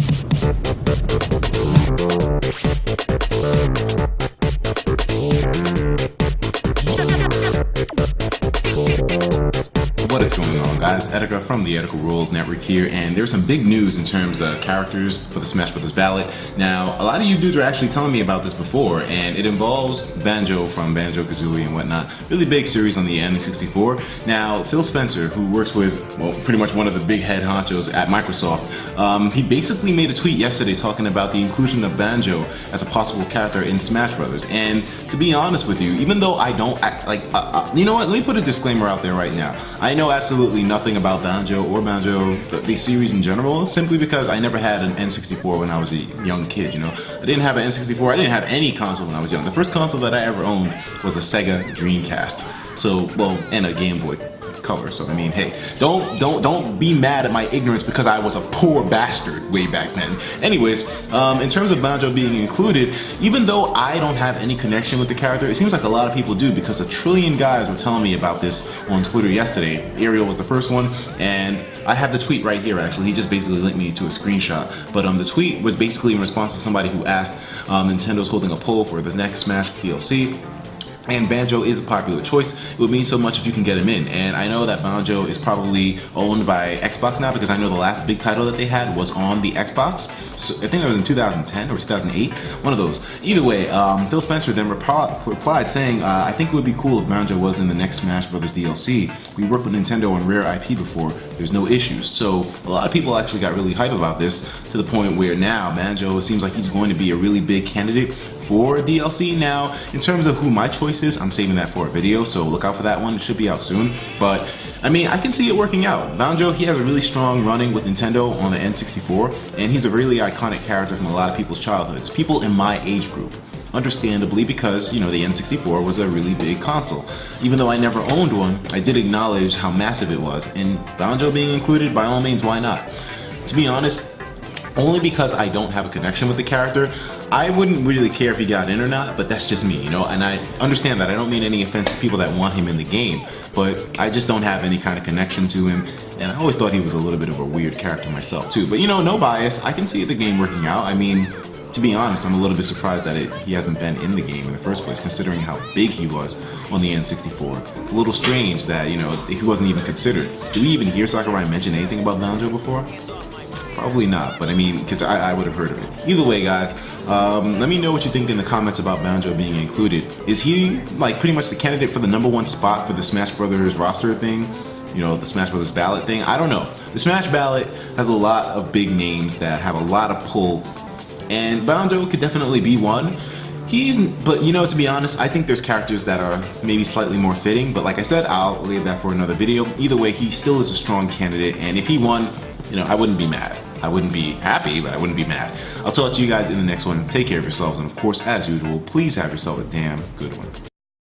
What is going on, guys? Attac from the Ethical Rules Network here, and there's some big news in terms of characters for the Smash Bros. Ballot. Now, a lot of you dudes are actually telling me about this before, and it involves Banjo from Banjo-Kazooie and whatnot. Really big series on the N64. Now, Phil Spencer, who works with, well, pretty much one of the big head honchos at Microsoft, he basically made a tweet yesterday talking about the inclusion of Banjo as a possible character in Smash Bros. And to be honest with you, even though I don't act like, you know what, let me put a disclaimer out there right now. I know absolutely nothing about Banjo or Banjo, the series in general, simply because I never had an N64 when I was a young kid, you know. I didn't have an N64, I didn't have any console when I was young. The first console that I ever owned was a Sega Dreamcast. So, well, and a Game Boy Color. So, I mean, hey, don't be mad at my ignorance because I was a poor bastard way back then. Anyways, in terms of Banjo being included, even though I don't have any connection with the character, it seems like a lot of people do, because a trillion guys were telling me about this on Twitter yesterday. Ariel was the first one, and I have the tweet right here actually. He just basically linked me to a screenshot. But the tweet was basically in response to somebody who asked, Nintendo's holding a poll for the next Smash DLC. And Banjo is a popular choice. It would mean so much if you can get him in. And I know that Banjo is probably owned by Xbox now, because I know the last big title that they had was on the Xbox. So I think that was in 2010 or 2008, one of those. Either way, Phil Spencer then replied saying, I think it would be cool if Banjo was in the next Smash Bros. DLC. We worked with Nintendo on rare IP before. There's no issues. So a lot of people actually got really hype about this, to the point where now Banjo seems like he's going to be a really big candidate for DLC. Now, in terms of who my choice is, I'm saving that for a video, so look out for that one. It should be out soon. But I mean, I can see it working out. Banjo, he has a really strong running with Nintendo on the N64, and he's a really iconic character from a lot of people's childhoods. People in my age group. Understandably, because, you know, the N64 was a really big console. Even though I never owned one, I did acknowledge how massive it was, and Banjo being included, by all means, why not? To be honest, only because I don't have a connection with the character, I wouldn't really care if he got in or not, but that's just me, you know, and I understand that. I don't mean any offense to people that want him in the game, but I just don't have any kind of connection to him, and I always thought he was a little bit of a weird character myself too. But, you know, no bias, I can see the game working out. I mean, to be honest, I'm a little bit surprised that he hasn't been in the game in the first place, considering how big he was on the N64. It's a little strange that, you know, he wasn't even considered. Did we even hear Sakurai mention anything about Banjo before? Probably not, but I mean, because I would have heard of it. Either way, guys, let me know what you think in the comments about Banjo being included. Is he, like, pretty much the candidate for the #1 spot for the Smash Brothers roster thing? You know, the Smash Brothers ballot thing? I don't know. The Smash ballot has a lot of big names that have a lot of pull, and Banjo could definitely be one. But, you know, to be honest, I think there's characters that are maybe slightly more fitting, but like I said, I'll leave that for another video. Either way, he still is a strong candidate, and if he won, you know, I wouldn't be mad. I wouldn't be happy, but I wouldn't be mad. I'll talk to you guys in the next one. Take care of yourselves, and of course, as usual, please have yourself a damn good one.